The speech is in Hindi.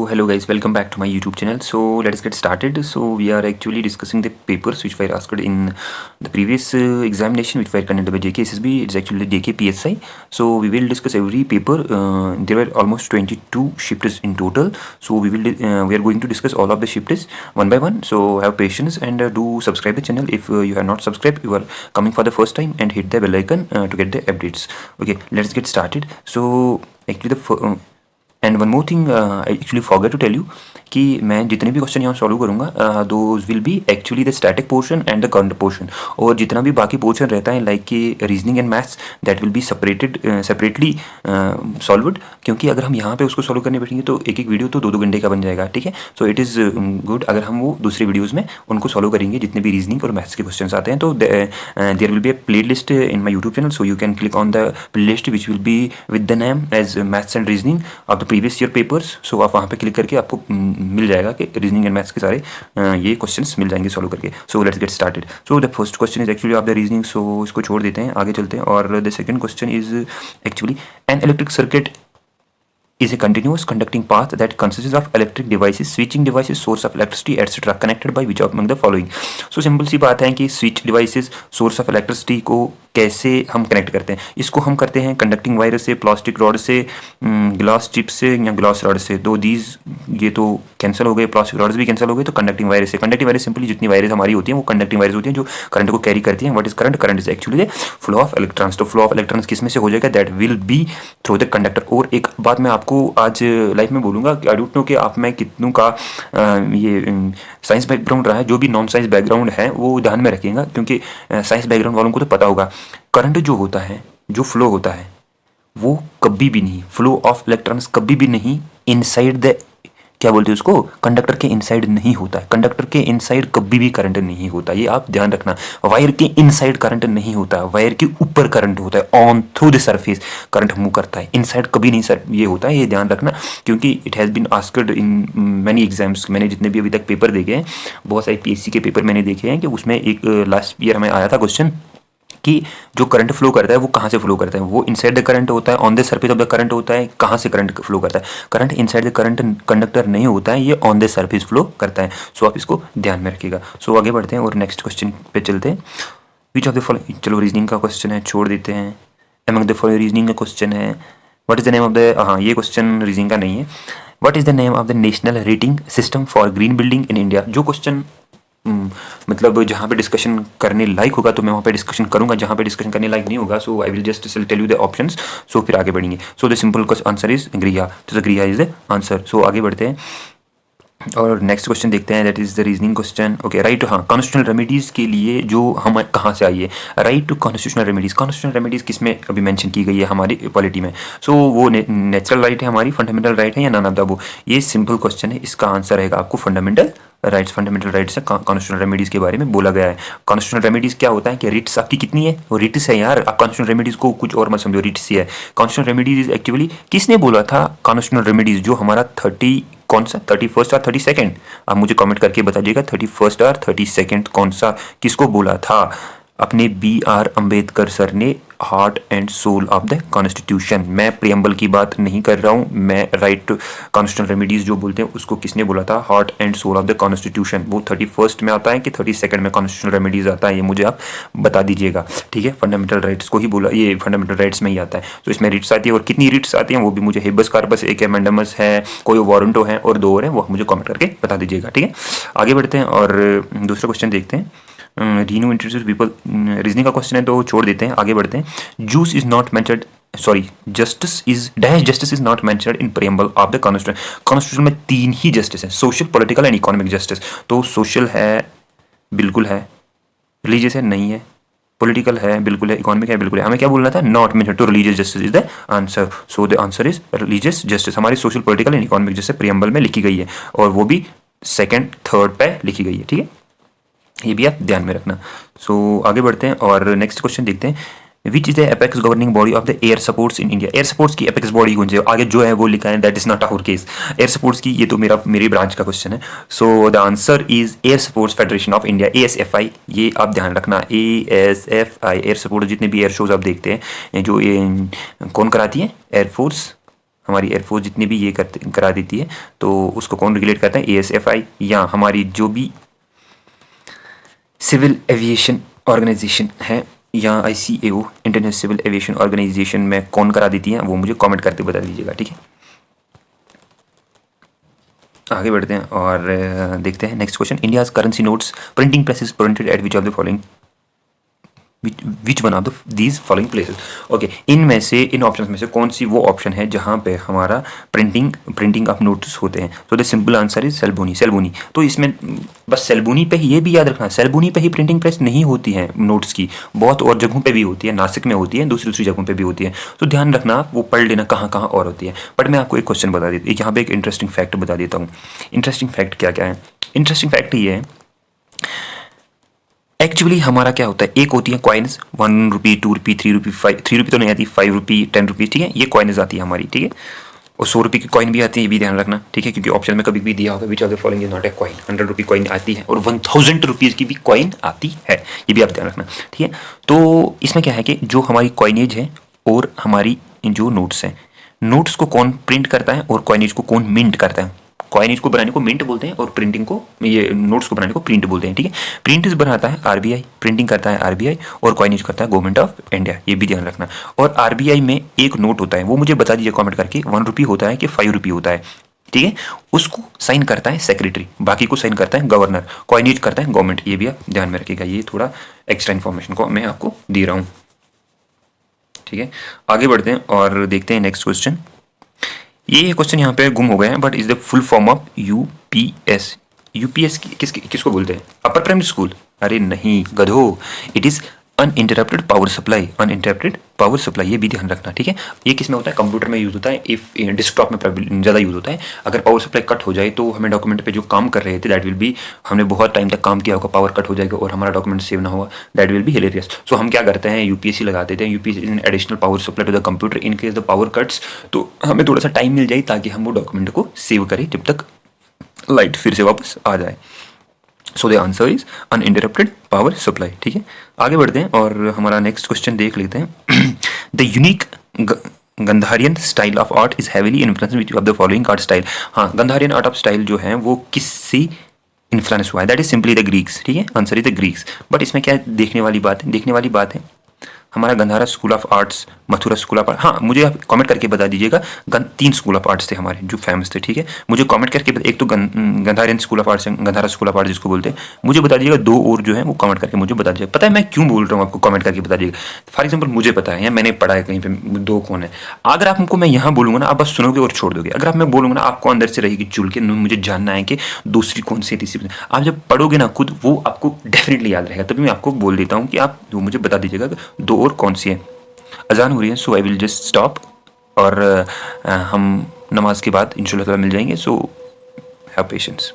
Hello guys, welcome back to my YouTube channel. So let's get started. So we are actually discussing the papers which were asked in the previous examination which were conducted by JK SSB. It's actually JK PSI. So we will discuss every paper. There were almost 22 shifts in total. So we are going to discuss all of the shifts one by one. So have patience and do subscribe the channel if you have not subscribed. You are coming for the first time and hit the bell icon to get the updates. Okay, let's get started. So actually and one more thing I actually forget to tell you कि मैं जितने भी क्वेश्चन यहाँ सॉल्व करूँगा those will be actually the static portion and the current portion, और जितना भी बाकी पोर्शन रहता है लाइक कि reasoning and maths that will be separately solved, क्योंकि अगर हम यहाँ पे उसको सॉल्व करने बैठेंगे तो एक एक वीडियो तो 2-2 घंटे का बन जाएगा. ठीक है, सो इट इज़ गुड अगर हम वो दूसरे वीडियोज़ में उनको सॉल्व करेंगे जितने भी रीजनिंग और मैथ्स के क्वेश्चन आते हैं. तो there will be a playlist in my YouTube channel, so you can click on the playlist which will be with the name as maths and reasoning of the previous year papers. So आप वहाँ पे क्लिक करके आपको मिल जाएगा कि रीजनिंग एंड मैथ्स के सारे ये क्वेश्चंस मिल जाएंगे सॉल्व करके. So let's get started. So the first question is actually of the reasoning, so इसको छोड़ देते हैं, आगे चलते हैं. और the second question is actually an electric circuit is a continuous conducting path that consists of electric devices, switching devices, source of electricity, etc. connected by which among the following. So simple सी बात है कि switch devices, source of electricity को कैसे हम कनेक्ट करते हैं. इसको हम करते हैं कंडक्टिंग वायर से, प्लास्टिक रॉड से, ग्लास चिप से या ग्लास रॉड से. दो दीज ये तो कैंसिल हो गए, प्लास्टिक रॉड्स भी कैंसिल हो गए. तो कंडक्टिंग वायर से, कंडक्टिंग वायर सिंपली जितनी वायर्स हमारी होती हैं वो कंडक्टिंग वायर्स होती हैं जो करंट को कैरी करती हैं. What is current? Current is actually the flow of electrons. तो फ्लो ऑफ इलेक्ट्रॉन्स किस में से हो जाएगा? That will B through the conductor. और एक बात मैं आपको आज लाइफ में बोलूँगा कि आई डोंट नो कि आप में कितनों का ये साइंस बैकग्राउंड रहा है. जो भी नॉन साइंस बैकग्राउंड है वो ध्यान में रखिएगा, क्योंकि साइंस बैकग्राउंड वालों को तो पता होगा करंट जो होता है, जो फ्लो होता है, वो कभी भी नहीं, फ्लो ऑफ इलेक्ट्रॉन्स कभी भी नहीं इनसाइड द, क्या बोलते हैं उसको, कंडक्टर के इनसाइड नहीं होता है. कंडक्टर के इनसाइड कभी भी करंट नहीं होता, ये आप ध्यान रखना. वायर के इनसाइड करंट नहीं होता, वायर के ऊपर करंट होता है. On through the surface current move करता है, इनसाइड कभी नहीं सर ये होता है, ये ध्यान रखना. क्योंकि it has been asked in many exams. मैंने जितने भी अभी तक पेपर देखे हैं, बहुत सारे PSC के पेपर मैंने देखे हैं कि उसमें एक लास्ट ईयर हमें आया था क्वेश्चन कि जो करंट फ्लो करता है वो कहाँ से फ्लो करता है. वो इनसाइड द करंट होता है, on the surface of the current होता है. कहाँ से करंट फ्लो करता है? Current inside the current conductor नहीं होता है, ये ऑन द सरफेस फ्लो करता है. सो आप इसको ध्यान में रखिएगा. सो आगे बढ़ते हैं और नेक्स्ट क्वेश्चन पे चलते हैं. विच ऑफ द फॉलोइंग, चलो रीजनिंग का क्वेश्चन है, छोड़ देते हैं. अमंग द फॉलोइंग रीजनिंग का क्वेश्चन है. What is the name of the, हाँ ये क्वेश्चन रीजनिंग का नहीं है. What is the name of the national rating system for green building in India. जो क्वेश्चन मतलब जहाँ पे डिस्कशन करने लायक होगा तो मैं वहाँ पे डिस्कशन करूँगा, जहाँ पे डिस्कशन करने लायक नहीं होगा so I will just tell you the options. So फिर आगे बढ़ेंगे. So the simple answer is ग्रिया. तो द ग्रिया इज द आंसर. सो आगे बढ़ते हैं और नेक्स्ट क्वेश्चन देखते हैं. That is the reasoning question. Okay, right. हाँ, कॉन्स्टिट्यूशनल रेमेडीज़ के लिए जो हम कहाँ से आई है, right to constitutional remedies. Constitutional remedies किस में अभी मेंशन की गई है हमारी पॉलिटी में. सो वो नेचुरल राइट है हमारी, फंडामेंटल राइट है या नन ऑफ द अबव. ये सिंपल क्वेश्चन है, इसका आंसर रहेगा आपको फंडामेंटल राइट्स. फंडामेंटल राइट्स से कॉन्स्टिट्यूशनल रेमेडीज़ के बारे में बोला गया है. कॉन्स्टिट्यूशनल रेमेडीज़ क्या होता है कि रिट्स आपकी कितनी है, वो रिट्स है यार. आप कॉन्स्टिट्यूशनल रेमेडीज़ को कुछ और मत समझो, रिट्स ही है. कॉन्स्टिट्यूशनल रेमेडीज़ एक्चुअली किसने बोला था? कॉन्स्टिट्यूशनल रेमेडीज़ जो हमारा 30 कौन सा 31st और 32nd, आप मुझे कमेंट करके बताइएगा 31st और 32nd कौन सा, किसको बोला था? अपने BR अम्बेडकर सर ने heart and soul of the constitution. मैं प्रियम्बल की बात नहीं कर रहा हूँ, मैं राइट टू कॉन्स्टिट्यूशनल रेमेडीज़ जो बोलते हैं उसको किसने बोला था? Heart and soul of the constitution. वो 31st में आता है कि 32nd में कॉन्स्टिट्यूशनल रेमेडीज़ आता है, ये मुझे आप बता दीजिएगा. ठीक है, फंडामेंटल राइट्स को ही बोला, ये फंडामेंटल राइट्स में ही आता है. तो इसमें रिट्स आती है और कितनी रिट्स आती हैं वो भी मुझे हेबस कार्पस, एक है मैंडेमस है, कोई वारंटो है और 2 और हैं, वो मुझे कमेंट करके बता दीजिएगा. ठीक है, आगे बढ़ते हैं और दूसरा क्वेश्चन देखते हैं. रीनू इंट्रोड्यूस पीपल. रीजनिंग का क्वेश्चन है तो छोड़ देते हैं, आगे बढ़ते हैं. Juice is not mentioned, sorry justice is dash, justice is not mentioned in preamble of the constitution. Constitution में 3 ही जस्टिस है, social, political and economic justice. तो सोशल है, बिल्कुल है. रिलीजियस है, नहीं है. पॉलिटिकल है, बिल्कुल है. इकोनॉमिक है, बिल्कुल है. हमें क्या बोलना था? Not mentioned. तो religious justice is the answer. So the answer is religious justice. हमारी social, political and economic justice preamble में लिखी गई है और वो भी 2nd 3rd पे लिखी गई है. ठीक है, ये भी आप ध्यान में रखना. सो आगे बढ़ते हैं और नेक्स्ट क्वेश्चन देखते हैं. Which is the apex governing body of the air sports in India. Air sports की एपेक्स बॉडी कौन सी है? आगे जो है वो लिखा है, that is not our case. Air sports की, ये तो मेरी ब्रांच का क्वेश्चन है. So the answer is air sports federation of India, ASFI. ये आप ध्यान रखना, ASFI. एयर सपोर्ट जितने भी एयर शोज आप देखते हैं जो ये कौन कराती है? एयरफोर्स, हमारी एयरफोर्स जितनी भी ये करा देती है, तो उसको कौन रेगुलेट करता है? ASFI, या हमारी जो भी सिविल एविएशन ऑर्गेनाइजेशन है, या ICAO international civil aviation organisation में कौन करा देती है, वो मुझे कमेंट करके बता दीजिएगा, ठीक है। आगे बढ़ते हैं और देखते हैं next question. India's currency notes printing press is printed at which of the following which one of these following places. Okay, इनमें से, इन ऑप्शंस में से कौन सी वो ऑप्शन है जहाँ पे हमारा प्रिंटिंग ऑफ नोट्स होते हैं? तो द सिंपल आंसर इज सेल्बोनी। सेल्बोनी, तो इसमें बस सेल्बोनी पे ही, ये भी याद रखना, सेल्बोनी पे ही प्रिंटिंग प्रेस नहीं होती है नोट्स की, बहुत और जगहों पे भी होती है, नासिक में होती है, दूसरी दूसरी जगहों पे भी होती है। तो ध्यान रखना, आप वो पढ़ लेना कहाँ कहाँ और होती है। बट मैं आपको एक क्वेश्चन बता देता हूँ, यहाँ पे एक इंटरेस्टिंग फैक्ट बता देता हूँ। इंटरेस्टिंग फैक्ट क्या क्या है? इंटरेस्टिंग फैक्ट ये है, एक्चुअली हमारा क्या होता है, एक होती है कॉइन्स, 1 रुपी, 2 रुपी, 3 रुपी, 3 रुपी तो नहीं आती, 5 रुपी, 10 रुपी, ठीक है, ये कॉइन्स आती है हमारी, ठीक है। और 100 रुपये की कॉइन भी आती है, ये भी ध्यान रखना, ठीक है, क्योंकि ऑप्शन में कभी भी दिया होगा विच of the following is not a coin. 100 rupee coin आती है और 1000 रुपीज़ की भी कॉइन आती है, ये भी आप ध्यान रखना, ठीक है। तो इसमें क्या है कि जो हमारी कॉइनेज है और हमारी जो नोट्स हैं, नोट्स को कौन प्रिंट करता है और कॉइनेज को कौन मिंट करता है? कॉइनेज को बनाने को मिंट बोलते हैं और प्रिंटिंग को, ये नोट्स को बनाने को प्रिंट बोलते हैं, ठीक है। प्रिंट बनाता है RBI, प्रिंटिंग करता है RBI, और कॉइनेज करता है गवर्नमेंट ऑफ इंडिया, ये भी ध्यान रखना। और RBI में एक नोट होता है, वो मुझे बता दीजिए कमेंट करके, 1 रुपी होता है कि 5 रुपी होता है, ठीक है। उसको साइन करता है सेक्रेटरी, बाकी को साइन करता है गवर्नर, कॉइनेज करता है गवर्नमेंट, ये भी आप ध्यान में रखिएगा। ये थोड़ा एक्स्ट्रा इन्फॉर्मेशन को मैं आपको दे रहा हूँ, ठीक है। आगे बढ़ते हैं और देखते हैं नेक्स्ट क्वेश्चन। ये क्वेश्चन यहाँ पे गुम हो गया है, but is the full form of UPS। UPS किसको बोलते हैं? Upper primary school? अरे नहीं गधो, it is uninterrupted power supply. Uninterrupted power supply, ये भी ध्यान रखना, ठीक है। ये किस में होता है? कंप्यूटर में यूज होता है, इफ डेस्कटॉप में ज़्यादा यूज होता है। अगर पावर सप्लाई कट हो जाए तो हमें डॉक्यूमेंट पे जो काम कर रहे थे, दैट विल बी, हमने बहुत टाइम तक काम किया होगा, पावर कट हो जाएगा और हमारा डॉक्यूमेंट सेव ना हुआ, that will be hilarious. So हम क्या करते हैं, UPSC लगा देते हैं, UPSC in additional power supply to the computer in case the power cuts, तो हमें थोड़ा सा टाइम मिल जाए ताकि हम वो डॉक्यूमेंट को सेव करें जब तक लाइट फिर से वापस आ जाए। सो the answer is uninterrupted power supply, ठीक है। आगे बढ़ते हैं और हमारा नेक्स्ट क्वेश्चन देख लेते हैं। The unique Gandharian style of art is heavily influenced which of the following art style. हाँ, गंधारियन आर्ट ऑफ स्टाइल जो है वो किससे इन्फ्लुएंस हुआ है? That is simply the Greeks, ठीक है, answer is the Greeks. But इसमें क्या देखने वाली बात है? देखने वाली बात है हमारा Gandhara school of arts, Mathura school of art. हाँ, मुझे आप कमेंट करके बता दीजिएगा, 3 स्कूल ऑफ आर्ट्स थे हमारे जो फेमस थे, ठीक है। मुझे कमेंट करके एक तो Gandharian school of arts, Gandhara school of art जिसको बोलते हैं, मुझे बता दीजिएगा। 2 और जो है वो कमेंट करके मुझे बता दीजिएगा। पता है मैं क्यों बोल रहा हूँ आपको कमेंट करके बता दीजिएगा? फॉर एग्जाम्पल मुझे पता है या मैंने पढ़ा है कहीं पर 2 कौन है। अगर आप हमको मैं यहाँ बोलूँगा ना, आप बस सुनोगे और छोड़ दोगे। अगर आप मैं बोलूँगा ना, आपको अंदर से रहेगी चुल के मुझे जानना है कि दूसरी कौन सी तीसरी। आप जब पढ़ोगे ना खुद, वो आपको डेफिनेटली याद रहेगा। तभी मैं आपको बोल देता हूँ कि आप मुझे बता दीजिएगा 2 और कौन सी है। अजान हो रही है, सो आई विल जस्ट स्टॉप, और हम नमाज के बाद इंशाल्लाह मिल जाएंगे। So have patience.